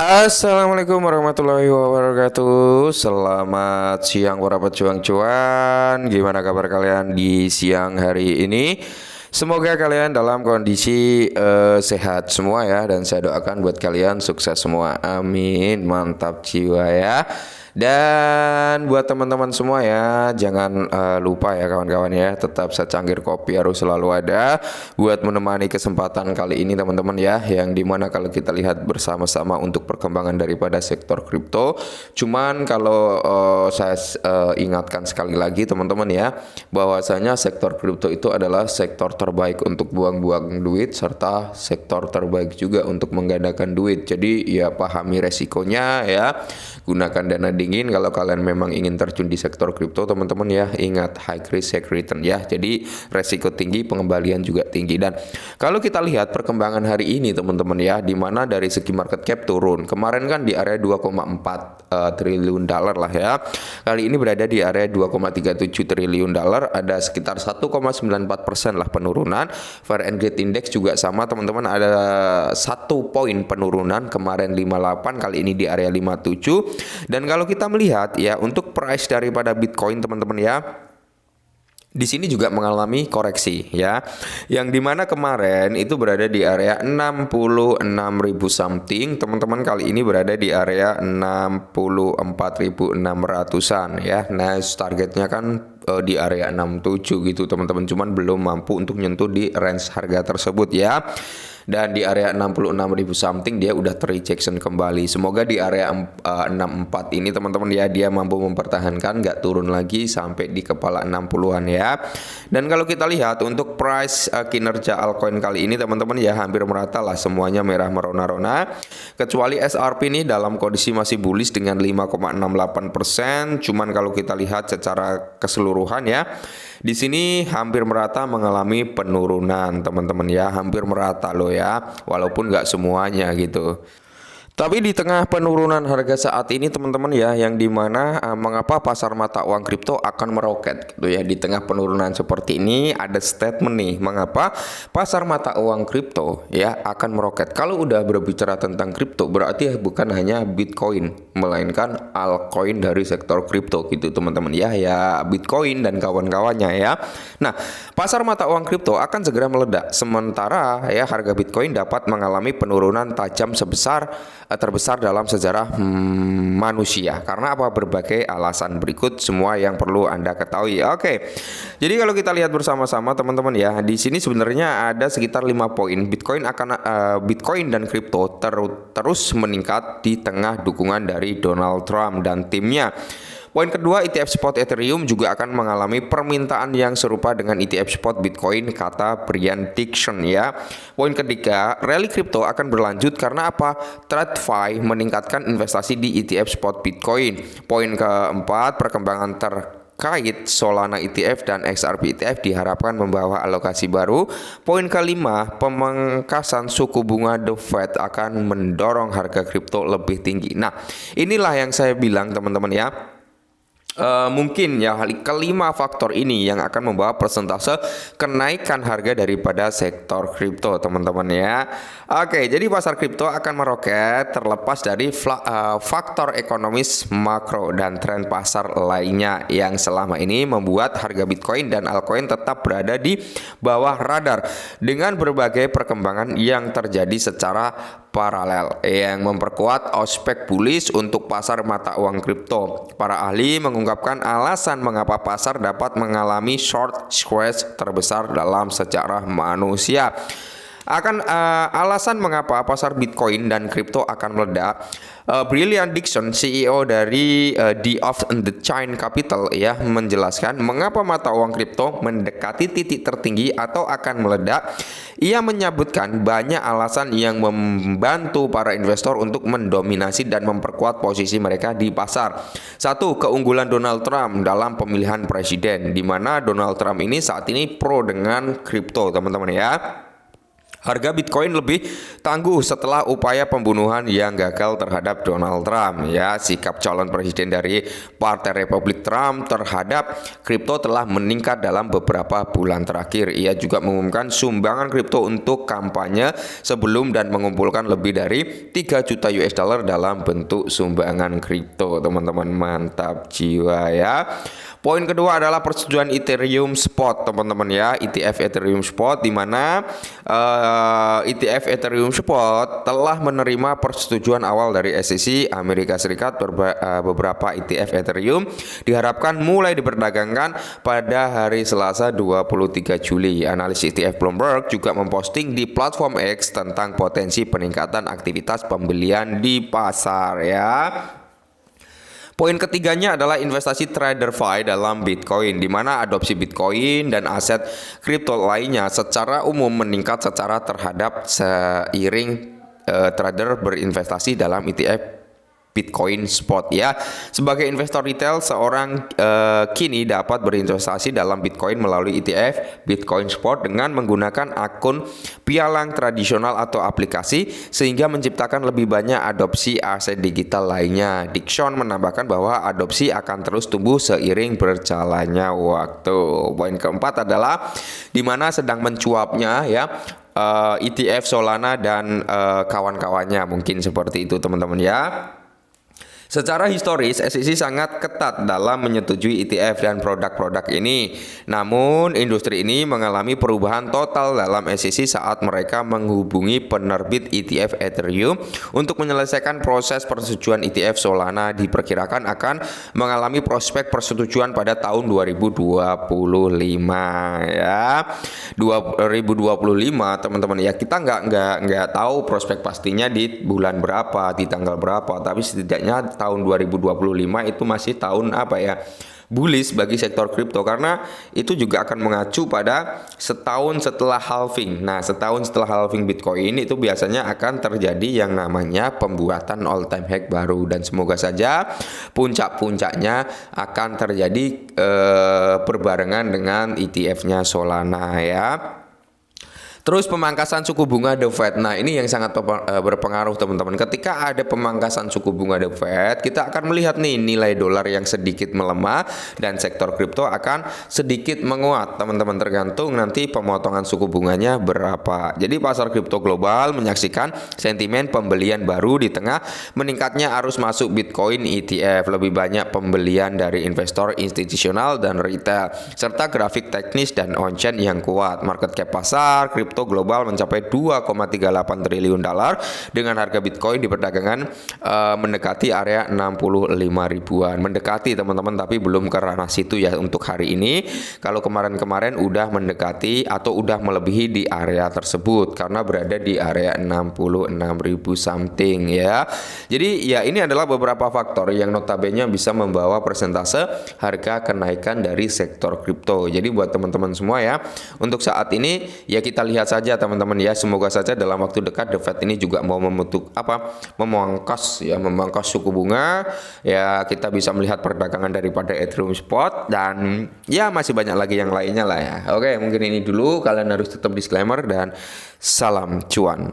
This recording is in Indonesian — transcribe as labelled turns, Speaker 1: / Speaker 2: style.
Speaker 1: Assalamualaikum warahmatullahi wabarakatuh. Selamat siang para pejuang cuan. Gimana kabar kalian di siang hari ini? Semoga kalian dalam kondisi sehat semua ya. Dan saya doakan buat kalian sukses semua. Amin. Mantap jiwa ya. Dan buat teman-teman semua ya, jangan lupa ya kawan-kawan ya, tetap secangkir kopi harus selalu ada buat menemani kesempatan kali ini teman-teman ya, yang dimana kalau kita lihat bersama-sama untuk perkembangan daripada sektor kripto. Cuman kalau saya ingatkan sekali lagi teman-teman ya, bahwasanya sektor kripto itu adalah sektor terbaik untuk buang-buang duit serta sektor terbaik juga untuk menggandakan duit. Jadi ya pahami resikonya ya, gunakan dana dingin kalau kalian memang ingin terjun di sektor kripto teman-teman ya. Ingat, high risk high return ya, jadi resiko tinggi, pengembalian juga tinggi. Dan kalau kita lihat perkembangan hari ini teman-teman ya, dimana dari segi market cap turun, kemarin kan di area 2,4 triliun dolar lah ya, kali ini berada di area 2,37 triliun dolar, ada sekitar 1,94% lah penurunan. Fair and Greed Index juga sama teman-teman, ada 1 poin penurunan, kemarin 58, kali ini di area 57. Dan kalau kita melihat ya, untuk price daripada Bitcoin teman-teman ya, di sini juga mengalami koreksi ya, yang dimana kemarin itu berada di area 66.000 something teman-teman, kali ini berada di area 64.600-an ya. Nah targetnya kan di area 67 gitu teman-teman, cuman belum mampu untuk nyentuh di range harga tersebut ya. Dan di area 66.000 something dia udah terrejection kembali. Semoga di area 64 ini teman-teman ya, dia mampu mempertahankan, nggak turun lagi sampai di kepala 60-an ya. Dan kalau kita lihat untuk price kinerja altcoin kali ini teman-teman ya, hampir merata lah, semuanya merah merona-rona, kecuali SRP ini dalam kondisi masih bullish dengan 5,68%. Cuman kalau kita lihat secara keseluruhan ya, di sini hampir merata mengalami penurunan teman-teman ya, hampir merata loh ya, walaupun nggak semuanya gitu. Tapi di tengah penurunan harga saat ini teman-teman ya, yang dimana mengapa pasar mata uang kripto akan meroket gitu ya, di tengah penurunan seperti ini ada statement nih, mengapa pasar mata uang kripto ya akan meroket. Kalau udah berbicara tentang kripto berarti bukan hanya Bitcoin, melainkan altcoin dari sektor kripto gitu teman-teman ya, ya Bitcoin dan kawan-kawannya ya. Nah pasar mata uang kripto akan segera meledak, sementara ya harga Bitcoin dapat mengalami penurunan tajam terbesar dalam sejarah manusia. Karena apa? Berbagai alasan berikut semua yang perlu Anda ketahui. Oke. Jadi kalau kita lihat bersama-sama teman-teman ya, di sini sebenarnya ada sekitar 5 poin Bitcoin dan kripto terus meningkat di tengah dukungan dari Donald Trump dan timnya. Poin kedua, ETF spot Ethereum juga akan mengalami permintaan yang serupa dengan ETF spot Bitcoin, kata Brian Dixon ya. Poin ketiga, rally kripto akan berlanjut karena apa? TradFi meningkatkan investasi di ETF spot Bitcoin. Poin keempat, perkembangan terkait Solana ETF dan XRP ETF diharapkan membawa alokasi baru. Poin kelima, pemangkasan suku bunga The Fed akan mendorong harga kripto lebih tinggi. Nah, inilah yang saya bilang teman-teman ya. Mungkin ya kelima faktor ini yang akan membawa persentase kenaikan harga daripada sektor kripto teman-teman ya. Oke, jadi pasar kripto akan meroket terlepas dari faktor ekonomis makro dan tren pasar lainnya yang selama ini membuat harga Bitcoin dan altcoin tetap berada di bawah radar dengan berbagai perkembangan yang terjadi secara paralel yang memperkuat aspek bullish untuk pasar mata uang kripto. Para ahli mengungkapkan alasan mengapa pasar dapat mengalami short squeeze terbesar dalam sejarah manusia. Alasan mengapa pasar Bitcoin dan kripto akan meledak. Brian Dixon, CEO dari The of the Chain Capital ya, menjelaskan mengapa mata uang kripto mendekati titik tertinggi atau akan meledak. Ia menyebutkan banyak alasan yang membantu para investor untuk mendominasi dan memperkuat posisi mereka di pasar. Satu, keunggulan Donald Trump dalam pemilihan presiden, di mana Donald Trump ini saat ini pro dengan kripto teman-teman ya. Harga Bitcoin lebih tangguh setelah upaya pembunuhan yang gagal terhadap Donald Trump. Ya, sikap calon presiden dari Partai Republik Trump terhadap kripto telah meningkat dalam beberapa bulan terakhir. Ia juga mengumumkan sumbangan kripto untuk kampanye sebelum dan mengumpulkan lebih dari 3 juta US dollar dalam bentuk sumbangan kripto. Teman-teman, mantap jiwa ya. Poin kedua adalah persetujuan Ethereum Spot, teman-teman ya, ETF Ethereum Spot, di mana ETF Ethereum Spot telah menerima persetujuan awal dari SEC Amerika Serikat. Beberapa ETF Ethereum diharapkan mulai diperdagangkan pada hari Selasa 23 Juli. Analis ETF Bloomberg juga memposting di platform X tentang potensi peningkatan aktivitas pembelian di pasar ya. Poin ketiganya adalah investasi TraderVi dalam Bitcoin, di mana adopsi Bitcoin dan aset kripto lainnya secara umum meningkat secara terhadap seiring trader berinvestasi dalam ETF Bitcoin Spot ya. Sebagai investor retail, seorang kini dapat berinvestasi dalam Bitcoin melalui ETF Bitcoin Spot dengan menggunakan akun pialang tradisional atau aplikasi, sehingga menciptakan lebih banyak adopsi aset digital lainnya. Dixon menambahkan bahwa adopsi akan terus tumbuh seiring berjalannya waktu. Poin keempat adalah di mana sedang mencuapnya ya ETF Solana dan kawan-kawannya, mungkin seperti itu teman-teman ya. Secara historis, SEC sangat ketat dalam menyetujui ETF dan produk-produk ini. Namun, industri ini mengalami perubahan total dalam SEC saat mereka menghubungi penerbit ETF Ethereum untuk menyelesaikan proses persetujuan ETF Solana. Diperkirakan akan mengalami prospek persetujuan pada tahun 2025 ya. 2025 teman-teman ya, kita nggak tahu prospek pastinya di bulan berapa, di tanggal berapa, tapi setidaknya tahun 2025 itu masih tahun apa ya, bullish bagi sektor kripto, karena itu juga akan mengacu pada setahun setelah halving. Nah, setahun setelah halving Bitcoin itu biasanya akan terjadi yang namanya pembuatan all time high baru, dan semoga saja puncak-puncaknya akan terjadi berbarengan dengan ETF-nya Solana ya. Terus pemangkasan suku bunga The Fed. Nah, ini yang sangat berpengaruh teman-teman. Ketika ada pemangkasan suku bunga The Fed, kita akan melihat nih nilai dolar yang sedikit melemah dan sektor kripto akan sedikit menguat. Teman-teman, tergantung nanti pemotongan suku bunganya berapa. Jadi pasar kripto global menyaksikan sentimen pembelian baru di tengah meningkatnya arus masuk Bitcoin ETF, lebih banyak pembelian dari investor institusional dan retail, serta grafik teknis dan on-chain yang kuat. Market cap pasar kripto global mencapai 2,38 triliun dolar dengan harga Bitcoin di perdagangan mendekati area 65 ribuan. Mendekati teman-teman, tapi belum ke ranah situ ya untuk hari ini. Kalau kemarin-kemarin udah mendekati atau udah melebihi di area tersebut karena berada di area 66 ribu something ya. Jadi ya, ini adalah beberapa faktor yang notabene bisa membawa persentase harga kenaikan dari sektor kripto. Jadi buat teman-teman semua ya, untuk saat ini ya kita lihat saja teman-teman ya, semoga saja dalam waktu dekat The Fed ini juga mau memangkas suku bunga ya. Kita bisa melihat perdagangan daripada Ethereum Spot, dan ya masih banyak lagi yang lainnya lah ya. Oke, mungkin ini dulu, kalian harus tetap disclaimer dan salam cuan.